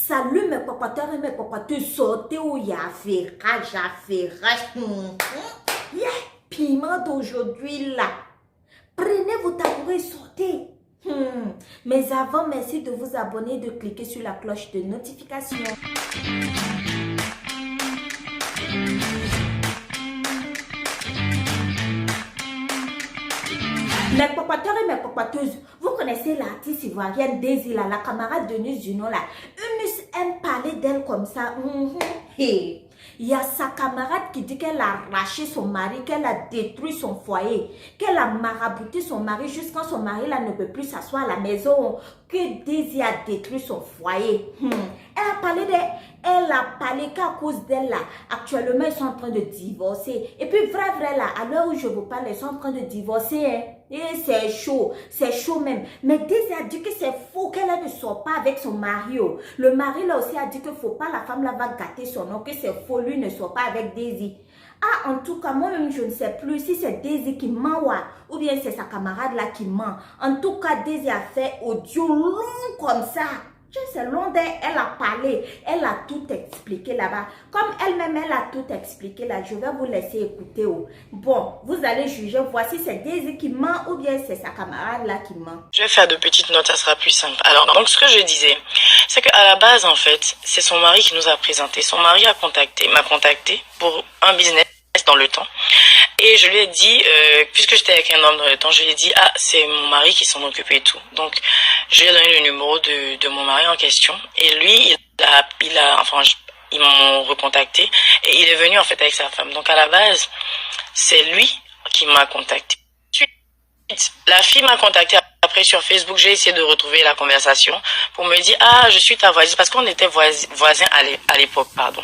Salut mes papateurs et mes papateuses, sortez où il y a affairage. Yeah, piment d'aujourd'hui là. Prenez vos tabourets et sortez. Mais avant, merci de vous abonner et de cliquer sur la cloche de notification. Mes papateurs et mes papateuses, vous connaissez l'artiste ivoirienne Daisy, là, la camarade de Nus Juno là. Eunice aime parler d'elle comme ça. Hey. Il y a sa camarade qui dit qu'elle a arraché son mari, qu'elle a détruit son foyer, qu'elle a marabouté son mari jusqu'à son mari là ne peut plus s'asseoir à la maison, que Daisy a détruit son foyer. Elle a parlé elle a parlé qu'à cause d'elle là, actuellement ils sont en train de divorcer. Et puis vrai là, à l'heure où je vous parle, ils sont en train de divorcer. Hein. Et c'est chaud même. Mais Daisy a dit que c'est faux, qu'elle ne sort pas avec son mari. Le mari là aussi a dit que faut pas, la femme là va gâter son nom, que c'est faux, lui ne sort pas avec Daisy. Ah, en tout cas, moi-même, je ne sais plus si c'est Daisy qui ment ou bien c'est sa camarade là qui ment. En tout cas, Daisy a fait audio long comme ça. C'est long d'elle, elle a parlé, elle a tout expliqué là-bas. Comme elle-même, elle a tout expliqué là, je vais vous laisser écouter. Bon, vous allez juger, voici c'est Daisy qui ment ou bien c'est sa camarade là qui ment. Je vais faire de petites notes, ça sera plus simple. Alors, donc ce que je disais, c'est qu'à la base, en fait, c'est son mari qui nous a présenté. Son mari m'a contacté pour un business dans le temps. Et je lui ai dit, puisque j'étais avec un homme dans le temps, je lui ai dit, ah, c'est mon mari qui s'en occupe et tout. Donc, je lui ai donné le numéro de mon mari en question. Et lui, ils m'ont recontacté. Et il est venu, en fait, avec sa femme. Donc, à la base, c'est lui qui m'a contacté. La fille m'a contacté après sur Facebook. J'ai essayé de retrouver la conversation pour me dire, ah, je suis ta voisine, parce qu'on était voisins à l'époque, pardon.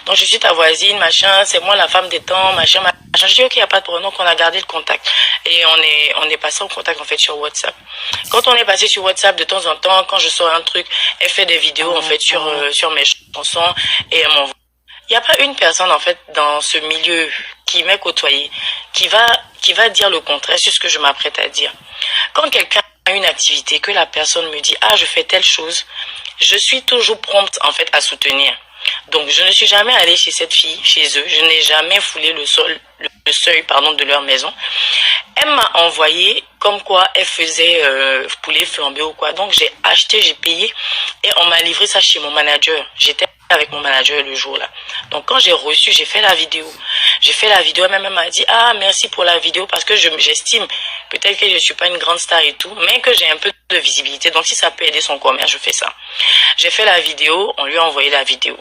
Donc, je suis ta voisine, machin, c'est moi la femme des temps, machin. Je dis, ok, il n'y a pas de problème. Donc, on a gardé le contact. Et on est passé en contact, en fait, sur WhatsApp. Quand on est passé sur WhatsApp, de temps en temps, quand je sors un truc, elle fait des vidéos, en fait, sur mes chansons et elle m'envoie. Il n'y a pas une personne, en fait, dans ce milieu qui m'est côtoyé, qui va dire le contraire sur ce que je m'apprête à dire. Quand quelqu'un a une activité, que la personne me dit, ah, je fais telle chose, je suis toujours prompte, en fait, à soutenir. Donc, je ne suis jamais allée chez cette fille, chez eux. Je n'ai jamais foulé le seuil, de leur maison. Elle m'a envoyé comme quoi elle faisait poulet flambé ou quoi. Donc, j'ai acheté, j'ai payé et on m'a livré ça chez mon manager. J'étais avec mon manager le jour-là. Donc, quand j'ai reçu, j'ai fait la vidéo. Elle m'a dit, ah, merci pour la vidéo parce que j'estime peut-être que je ne suis pas une grande star et tout, mais que j'ai un peu de visibilité. Donc, si ça peut aider son commerce, je fais ça. J'ai fait la vidéo, on lui a envoyé la vidéo.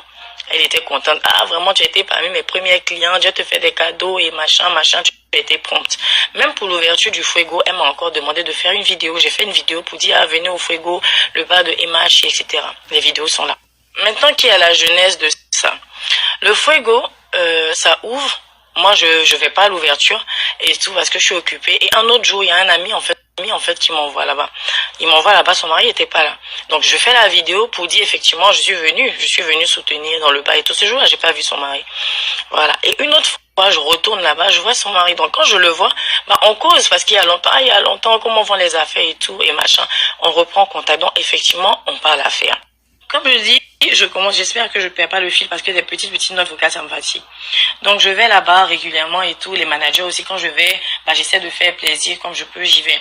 Elle était contente. Ah, vraiment, tu as été parmi mes premières clientes. Je te fais des cadeaux et machin. Tu as été prompte. Même pour l'ouverture du Fuego, elle m'a encore demandé de faire une vidéo. J'ai fait une vidéo pour dire, ah, venez au Fuego, le bar de MH, etc. Les vidéos sont là. Maintenant qu'il y a la genèse de ça. Le Fuego, ça ouvre. Moi, je vais pas à l'ouverture et tout parce que je suis occupée. Et un autre jour, il y a un ami, en fait, qui m'envoie là-bas. Il m'envoie là-bas, son mari était pas là. Donc, je fais la vidéo pour dire, effectivement, je suis venue soutenir dans le bar et tout. Ce jour-là, j'ai pas vu son mari. Voilà. Et une autre fois, je retourne là-bas, je vois son mari. Donc, quand je le vois, on cause parce qu'il y a longtemps, comment vont les affaires et tout, et machin. On reprend contact. Donc, effectivement, on parle affaires. Comme je dis, j'espère que je ne perds pas le fil parce que des petites notes vocales, ça me fatigue. Donc, je vais là-bas régulièrement et tout. Les managers aussi, quand je vais, j'essaie de faire plaisir comme je peux, j'y vais.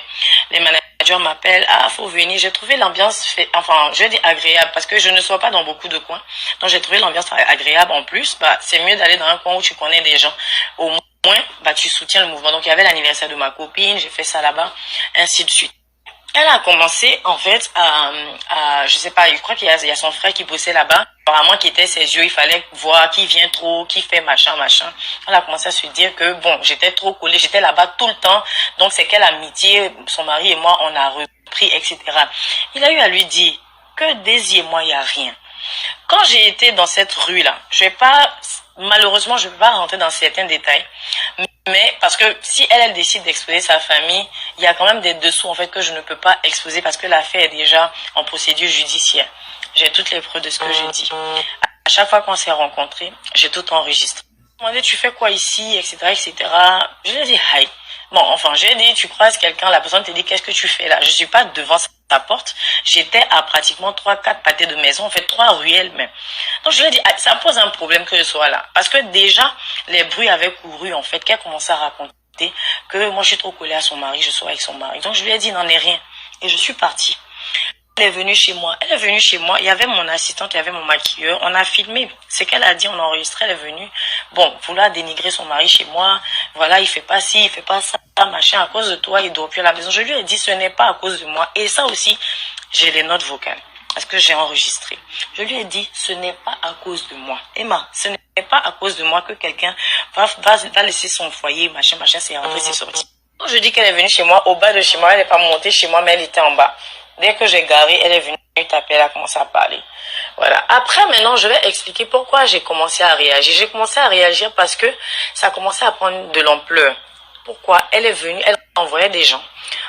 Les managers m'appellent, ah, faut venir. J'ai trouvé l'ambiance, je dis agréable parce que je ne sors pas dans beaucoup de coins. Donc, j'ai trouvé l'ambiance agréable en plus. C'est mieux d'aller dans un coin où tu connais des gens. Au moins, tu soutiens le mouvement. Donc, il y avait l'anniversaire de ma copine, j'ai fait ça là-bas, ainsi de suite. Elle a commencé, en fait, je sais pas, je crois qu'il y a son frère qui bossait là-bas. Apparemment, qui était ses yeux, il fallait voir qui vient trop, qui fait machin. Elle a commencé à se dire que, bon, j'étais trop collée, j'étais là-bas tout le temps. Donc, c'est quelle amitié, son mari et moi, on a repris, etc. Il a eu à lui dire que Daisy et moi, il n'y a rien. Quand j'ai été dans cette rue-là, malheureusement, je ne vais pas rentrer dans certains détails. Mais parce que si elle décide d'exposer sa famille, il y a quand même des dessous en fait que je ne peux pas exposer parce que l'affaire est déjà en procédure judiciaire. J'ai toutes les preuves de ce que je dis. À chaque fois qu'on s'est rencontrés, j'ai tout enregistré. Je me demandais, tu fais quoi ici, etc., etc. Je lui ai dit, hi. Bon, j'ai dit, tu croises quelqu'un, la personne te dit, qu'est-ce que tu fais là? Je suis pas devant sa porte, j'étais à pratiquement 3-4 pâtés de maison, en fait 3 ruelles même. Donc je lui ai dit, ça pose un problème que je sois là. Parce que déjà, les bruits avaient couru en fait, qu'elle commençait à raconter que moi je suis trop collée à son mari, je sois avec son mari. Donc je lui ai dit, il n'en est rien. Et je suis partie. Elle est venue chez moi. Elle est venue chez moi. Il y avait mon assistante, il y avait mon maquilleur. On a filmé. Ce qu'elle a dit, on a enregistré. Elle est venue. Bon, vouloir dénigrer son mari chez moi. Voilà, il fait pas ci, il fait pas ça, machin. À cause de toi, il dort plus à la maison. Je lui ai dit, ce n'est pas à cause de moi. Et ça aussi, j'ai les notes vocales. Parce que j'ai enregistré. Je lui ai dit, ce n'est pas à cause de moi. Emma, ce n'est pas à cause de moi que quelqu'un va laisser son foyer, machin, c'est rentré, c'est sorti. Donc, je dis qu'elle est venue chez moi, au bas de chez moi. Elle n'est pas montée chez moi, mais elle était en bas. Dès que j'ai garé, elle est venue taper, elle a commencé à parler. Voilà. Après, maintenant, je vais expliquer pourquoi j'ai commencé à réagir. J'ai commencé à réagir parce que ça a commencé à prendre de l'ampleur. Pourquoi? Elle est venue, elle envoyait des gens.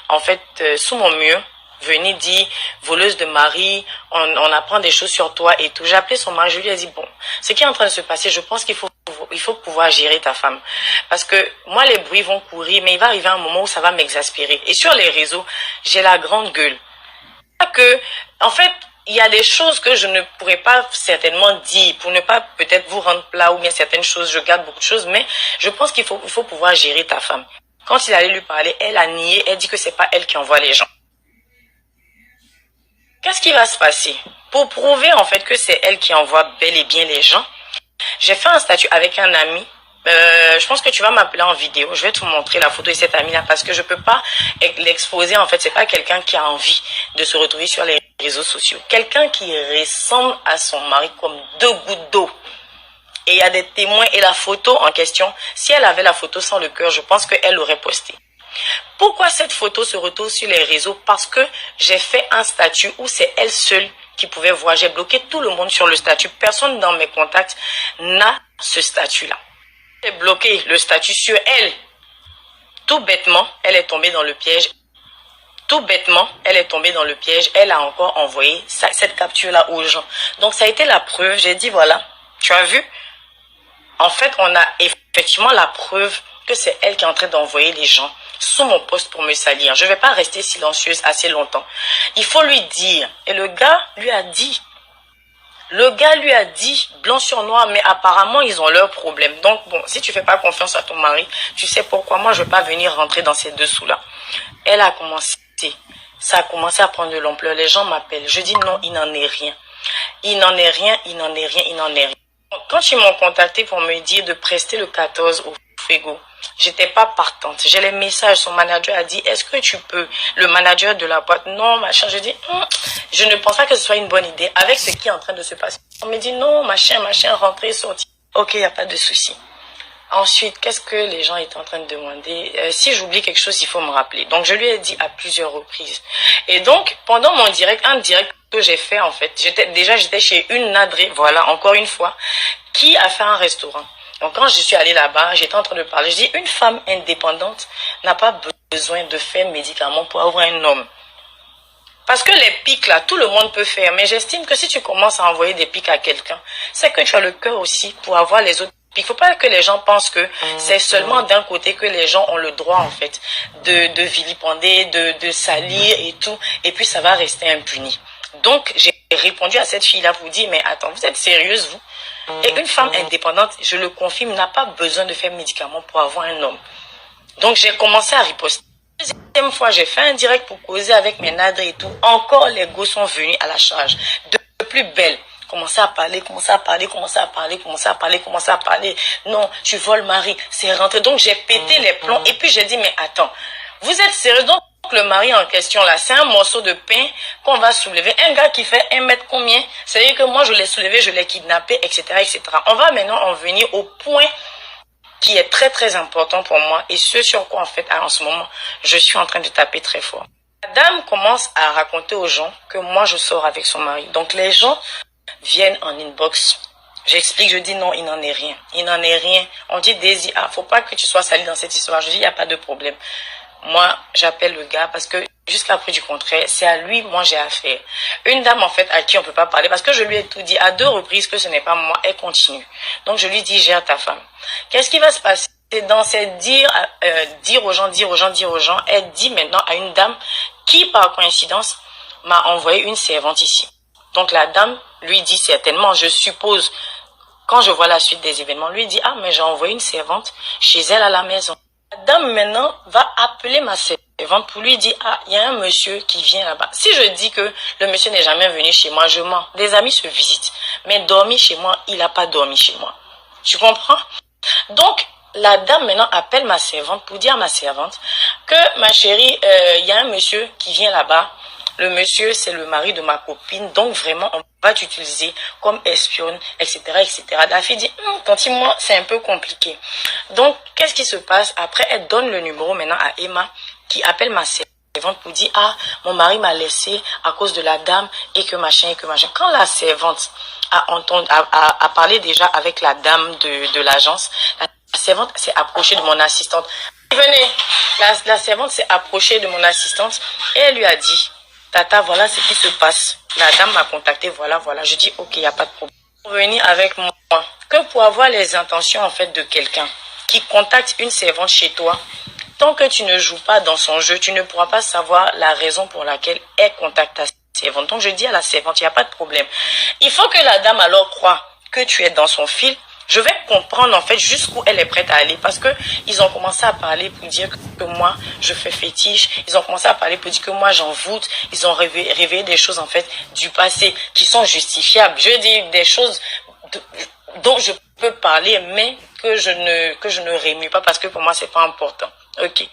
En fait, sous mon mur, venez dire, voleuse de mari, on apprend des choses sur toi et tout. J'ai appelé son mari, je lui ai dit, bon, ce qui est en train de se passer, je pense qu'il faut pouvoir gérer ta femme. Parce que moi, les bruits vont courir, mais il va arriver un moment où ça va m'exaspérer. Et sur les réseaux, j'ai la grande gueule. Que, en fait, il y a des choses que je ne pourrais pas certainement dire pour ne pas peut-être vous rendre plat ou bien certaines choses, je garde beaucoup de choses, mais je pense qu'il faut pouvoir gérer ta femme. Quand il allait lui parler, elle a nié, elle dit que c'est pas elle qui envoie les gens. Qu'est-ce qui va se passer? Pour prouver en fait que c'est elle qui envoie bel et bien les gens, j'ai fait un statut avec un ami. Je pense que tu vas m'appeler en vidéo. Je vais te montrer la photo de cette amie-là parce que je peux pas l'exposer. En fait, c'est pas quelqu'un qui a envie de se retrouver sur les réseaux sociaux. Quelqu'un qui ressemble à son mari comme 2 gouttes d'eau. Et il y a des témoins et la photo en question. Si elle avait la photo sans le cœur, je pense qu'elle l'aurait postée. Pourquoi cette photo se retrouve sur les réseaux? Parce que j'ai fait un statut où c'est elle seule qui pouvait voir. J'ai bloqué tout le monde sur le statut. Personne dans mes contacts n'a ce statut-là. J'ai bloqué le statut sur elle. Tout bêtement, elle est tombée dans le piège. Tout bêtement, elle est tombée dans le piège. Elle a encore envoyé cette capture-là aux gens. Donc, ça a été la preuve. J'ai dit, voilà, tu as vu? En fait, on a effectivement la preuve que c'est elle qui est en train d'envoyer les gens sous mon poste pour me salir. Je ne vais pas rester silencieuse assez longtemps. Il faut lui dire. Et le gars lui a dit. Le gars lui a dit, blanc sur noir, mais apparemment, ils ont leurs problèmes. Donc, bon, si tu fais pas confiance à ton mari, tu sais pourquoi. Moi, je vais pas venir rentrer dans ces dessous-là. Elle a commencé. Ça a commencé à prendre de l'ampleur. Les gens m'appellent. Je dis non, il n'en est rien. Il n'en est rien, il n'en est rien, il n'en est rien. Quand ils m'ont contacté pour me dire de prester le 14 au frigo, j'étais pas partante. J'ai les messages. Son manager a dit, est-ce que tu peux? Le manager de la boîte, non, machin. Je dis, je ne pense pas que ce soit une bonne idée avec ce qui est en train de se passer. On me dit, non, machin, rentrer, sortir. Ok, il n'y a pas de souci. Ensuite, qu'est-ce que les gens étaient en train de demander? Si j'oublie quelque chose, il faut me rappeler. Donc, je lui ai dit à plusieurs reprises. Et donc, pendant mon direct, un direct que j'ai fait, en fait, j'étais chez une nadrée, voilà, encore une fois, qui a fait un restaurant. Donc, quand je suis allée là-bas, j'étais en train de parler. Je dis, une femme indépendante n'a pas besoin de faire médicaments pour avoir un homme. Parce que les pics, là, tout le monde peut faire. Mais j'estime que si tu commences à envoyer des pics à quelqu'un, c'est que tu as le cœur aussi pour avoir les autres pics. Il ne faut pas que les gens pensent que c'est seulement d'un côté que les gens ont le droit, en fait, de vilipender, de salir et tout. Et puis, ça va rester impuni. Donc, j'ai répondu à cette fille-là pour dire, mais attends, vous êtes sérieuse, vous? Et une femme indépendante, je le confirme, n'a pas besoin de faire médicaments pour avoir un homme. Donc, j'ai commencé à riposter. Deuxième fois, j'ai fait un direct pour causer avec mes nadres et tout. Encore, les gosses sont venus à la charge. De plus belle. Commencer à parler. Non, tu voles mari, c'est rentré. Donc, j'ai pété les plombs. Et puis, j'ai dit, mais attends, vous êtes sérieux? Donc, le mari en question, là, c'est un morceau de pain qu'on va soulever. Un gars qui fait 1 mètre combien? C'est-à-dire que moi, je l'ai soulevé, je l'ai kidnappé, etc., etc. On va maintenant en venir au point qui est très, très important pour moi. Et ce sur quoi, en fait, en ce moment, je suis en train de taper très fort. La dame commence à raconter aux gens que moi, je sors avec son mari. Donc, les gens viennent en inbox. J'explique, je dis non, il n'en est rien. Il n'en est rien. On dit, Daisy, faut pas que tu sois salie dans cette histoire. Je dis, il n'y a pas de problème. Moi, j'appelle le gars parce que jusqu'à preuve du contraire, c'est à lui, moi, j'ai affaire. Une dame, en fait, à qui on peut pas parler parce que je lui ai tout dit à 2 reprises que ce n'est pas moi, elle continue. Donc, je lui dis, gère ta femme. Qu'est-ce qui va se passer? Dans ces dire aux gens, elle dit maintenant à une dame qui, par coïncidence, m'a envoyé une servante ici. Donc la dame lui dit certainement, je suppose, quand je vois la suite des événements, lui dit, ah mais j'ai envoyé une servante chez elle à la maison. La dame maintenant va appeler ma servante pour lui dire, ah il y a un monsieur qui vient là-bas. Si je dis que le monsieur n'est jamais venu chez moi, je mens. Des amis se visitent, mais dormir chez moi, il n'a pas dormi chez moi. Tu comprends? Donc la dame maintenant appelle ma servante pour dire à ma servante que ma chérie, il y a un monsieur qui vient là-bas. Le monsieur, c'est le mari de ma copine, donc vraiment, on va t'utiliser comme espionne, etc., etc. La fille dit, tanti, moi, c'est un peu compliqué. Donc, qu'est-ce qui se passe? Après, elle donne le numéro maintenant à Emma, qui appelle ma servante pour dire, ah, mon mari m'a laissé à cause de la dame, et que machin, et que machin. Quand la servante a parlé déjà avec la dame de l'agence, la servante s'est approchée de mon assistante. Venez, la servante s'est approchée de mon assistante, et elle lui a dit, Tata, voilà ce qui se passe. La dame m'a contacté, voilà. Je dis, ok, il n'y a pas de problème. Pour venir avec moi, que pour avoir les intentions, en fait, de quelqu'un qui contacte une servante chez toi, tant que tu ne joues pas dans son jeu, tu ne pourras pas savoir la raison pour laquelle elle contacte ta servante. Donc, je dis à la servante, il n'y a pas de problème. Il faut que la dame, alors, croie que tu es dans son fil. Je vais comprendre en fait jusqu'où elle est prête à aller parce que ils ont commencé à parler pour dire que moi je fais fétiche, ils ont commencé à parler pour dire que moi j'envoûte, ils ont révélé des choses en fait du passé qui sont justifiables. Je dis des choses dont je peux parler mais que je ne rémue pas parce que pour moi c'est pas important. OK.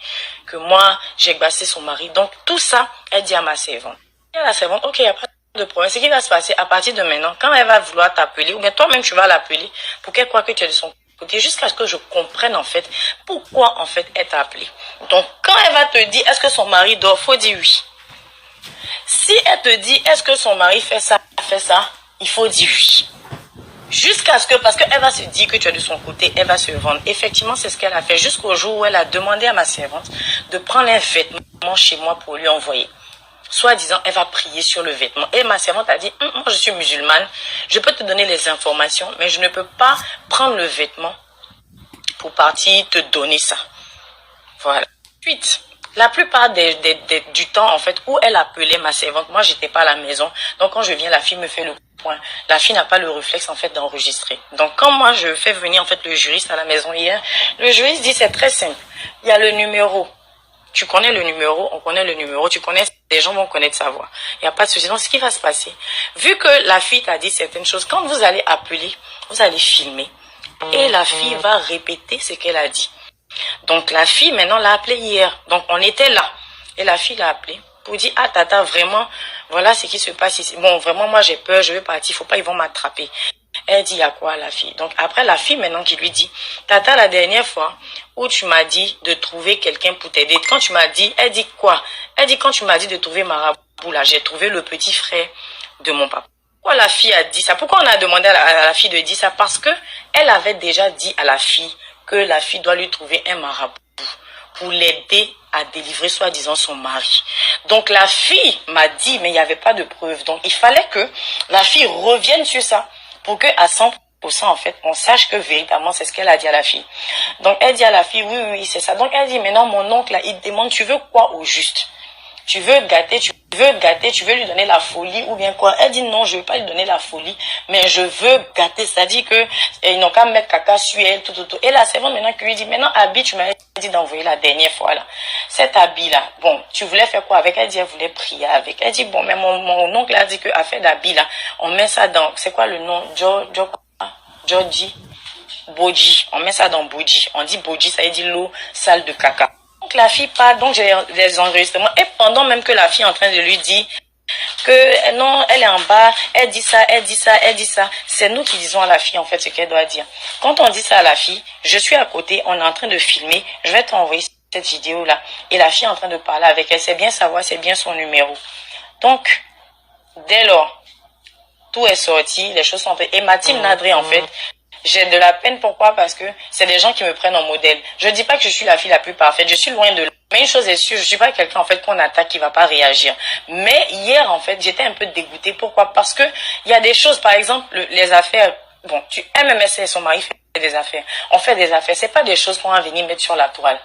Que moi j'ai glacé son mari. Donc tout ça, elle dit à ma servante. Et à la servante, OK, après de problème. Ce qui va se passer à partir de maintenant, quand elle va vouloir t'appeler, ou bien toi-même tu vas l'appeler pour qu'elle croie que tu es de son côté, jusqu'à ce que je comprenne en fait pourquoi en fait elle t'a appelé. Donc quand elle va te dire est-ce que son mari dort, faut dire oui. Si elle te dit est-ce que son mari fait ça, il faut dire oui. Jusqu'à ce que, parce qu'elle va se dire que tu es de son côté, elle va se vendre. Effectivement, c'est ce qu'elle a fait jusqu'au jour où elle a demandé à ma servante de prendre un vêtement chez moi pour lui envoyer. Soi-disant, elle va prier sur le vêtement. Et ma servante a dit, moi je suis musulmane, je peux te donner les informations, mais je ne peux pas prendre le vêtement pour partir te donner ça. Voilà. Ensuite, la plupart du temps, en fait, où elle appelait ma servante, moi j'étais pas à la maison, donc quand je viens, la fille me fait le point. La fille n'a pas le réflexe, en fait, d'enregistrer. Donc quand moi je fais venir, en fait, le juriste à la maison hier, le juriste dit, c'est très simple, il y a le numéro. Tu connais le numéro, on connaît le numéro, tu connais, les gens vont connaître sa voix. Il n'y a pas de souci. Donc, ce qui va se passer, vu que la fille t'a dit certaines choses, quand vous allez appeler, vous allez filmer. Et la fille va répéter ce qu'elle a dit. Donc, la fille, maintenant, l'a appelé hier. Donc, on était là. Et la fille l'a appelé pour dire, ah, tata, vraiment, voilà ce qui se passe ici. Bon, vraiment, moi, j'ai peur, je vais partir, faut pas, ils vont m'attraper. Elle dit à quoi la fille? Donc après la fille maintenant qui lui dit, tata, la dernière fois où tu m'as dit de trouver quelqu'un pour t'aider, quand tu m'as dit, elle dit quoi? Elle dit quand tu m'as dit de trouver Marabout là, j'ai trouvé le petit frère de mon papa. Pourquoi la fille a dit ça? Pourquoi on a demandé à la fille de dire ça? Parce que elle avait déjà dit à la fille que la fille doit lui trouver un marabout pour l'aider à délivrer soi-disant son mari. Donc la fille m'a dit, mais il n'y avait pas de preuve. Donc il fallait que la fille revienne sur ça pour que à 100% en fait, on sache que véritablement c'est ce qu'elle a dit à la fille. Donc elle dit à la fille, oui, c'est ça. Donc elle dit, maintenant mon oncle là, il te demande, tu veux quoi au juste? Tu veux gâter, tu veux lui donner la folie ou bien quoi? Elle dit non, je veux pas lui donner la folie, mais je veux gâter. C'est-à-dire que ils n'ont qu'à mettre caca sur elle, tout. Et la servante maintenant qui lui dit, maintenant habit, tu m'as dit d'envoyer la dernière fois là. Cet habit là, bon, tu voulais faire quoi avec? Elle dit, elle voulait prier avec. Elle dit, bon, mais mon oncle a dit que affaire d'habit là, on met ça dans, c'est quoi le nom? Georgie, Boji. On met ça dans Boji. On dit Boji, ça veut dire l'eau sale de caca. Donc la fille part, donc j'ai les enregistrements. Et pendant même que la fille est en train de lui dire que non, elle est en bas, elle dit ça. C'est nous qui disons à la fille en fait ce qu'elle doit dire. Quand on dit ça à la fille, je suis à côté, on est en train de filmer, je vais t'envoyer cette vidéo là. Et la fille est en train de parler avec elle, c'est bien sa voix, c'est bien son numéro. Donc, dès lors, tout est sorti, les choses sont faites. Et ma team Nadré en fait, j'ai de la peine. Pourquoi? Parce que c'est des gens qui me prennent en modèle. Je dis pas que je suis la fille la plus parfaite. Je suis loin de là. Mais une chose est sûre, je suis pas quelqu'un, en fait, qu'on attaque qui va pas réagir. Mais hier, en fait, j'étais un peu dégoûtée. Pourquoi? Parce que il y a des choses, par exemple, les affaires, bon, MMS et son mari fait des affaires. On fait des affaires. C'est pas des choses qu'on va venir mettre sur la toile.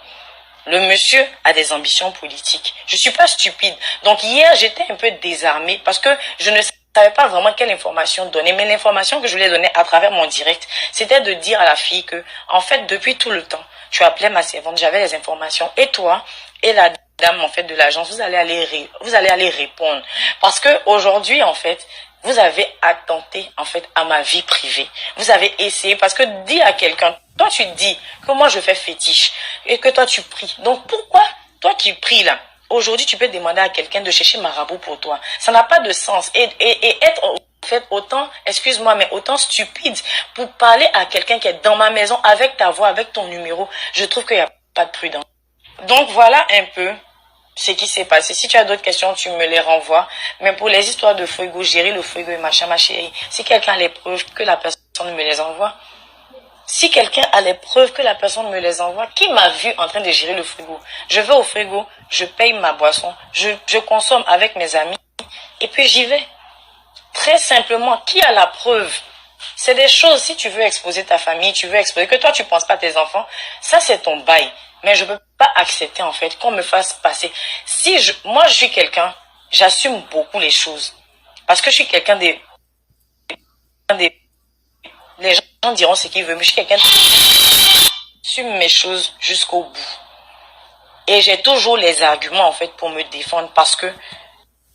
Le monsieur a des ambitions politiques. Je suis pas stupide. Donc hier, j'étais un peu désarmée parce que je ne savais pas vraiment quelle information donner. Mais l'information que je lui ai donnée à travers mon direct, c'était de dire à la fille que, en fait, depuis tout le temps, tu appelais ma servante, j'avais les informations. Et toi, et la dame, en fait, de l'agence, vous allez aller répondre. Parce que aujourd'hui, en fait, vous avez attenté, en fait, à ma vie privée. Vous avez essayé, parce que dis à quelqu'un, toi, tu dis que moi, je fais fétiche et que toi, tu pries. Donc, pourquoi toi qui pries là, aujourd'hui, tu peux demander à quelqu'un de chercher marabout pour toi? Ça n'a pas de sens. Et être, en fait, autant, excuse-moi, mais autant stupide pour parler à quelqu'un qui est dans ma maison avec ta voix, avec ton numéro, je trouve qu'il n'y a pas de prudence. Donc, voilà un peu ce qui s'est passé. Si tu as d'autres questions, tu me les renvoies. Mais pour les histoires de frigo, gérer le frigo et machin, ma chérie, si quelqu'un a les preuves que la personne me les envoie, si quelqu'un a les preuves que la personne me les envoie, qui m'a vu en train de gérer le frigo? Je vais au frigo, je paye ma boisson, je consomme avec mes amis et puis j'y vais. Très simplement, qui a la preuve? C'est des choses, si tu veux exposer ta famille, tu veux exposer que toi tu penses pas à tes enfants, ça c'est ton bail. Mais je peux pas accepter en fait qu'on me fasse passer. Moi je suis quelqu'un, j'assume beaucoup les choses. Parce que je suis quelqu'un les gens diront ce qu'ils veulent, mais je suis quelqu'un j'assume mes choses jusqu'au bout. Et j'ai toujours les arguments en fait pour me défendre parce que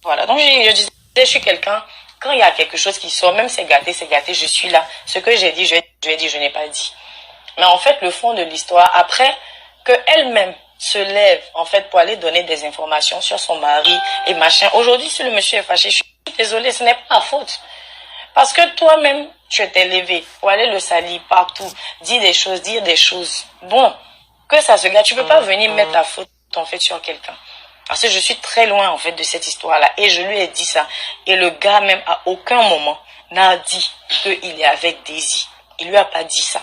voilà. Donc je disais, je suis quelqu'un, quand il y a quelque chose qui sort, même c'est gâté, je suis là. Ce que j'ai dit, je n'ai pas dit. Mais en fait, le fond de l'histoire, après que elle-même se lève en fait pour aller donner des informations sur son mari et machin. Aujourd'hui, si le monsieur est fâché, je suis désolée, ce n'est pas ma faute. Parce que toi-même, tu t'es levé pour aller le salir partout, dire des choses. Bon, que ça se gâte. Tu peux pas venir mettre la faute en fait sur quelqu'un. Parce que je suis très loin en fait de cette histoire-là. Et je lui ai dit ça. Et le gars même à aucun moment n'a dit qu'il est avec Daisy. Il lui a pas dit ça.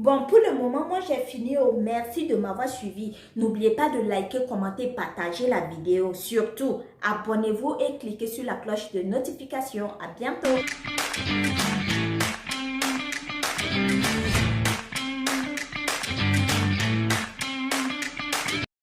Bon, pour le moment, moi j'ai fini. Merci de m'avoir suivi. N'oubliez pas de liker, commenter, partager la vidéo. Surtout, abonnez-vous et cliquez sur la cloche de notification. À bientôt.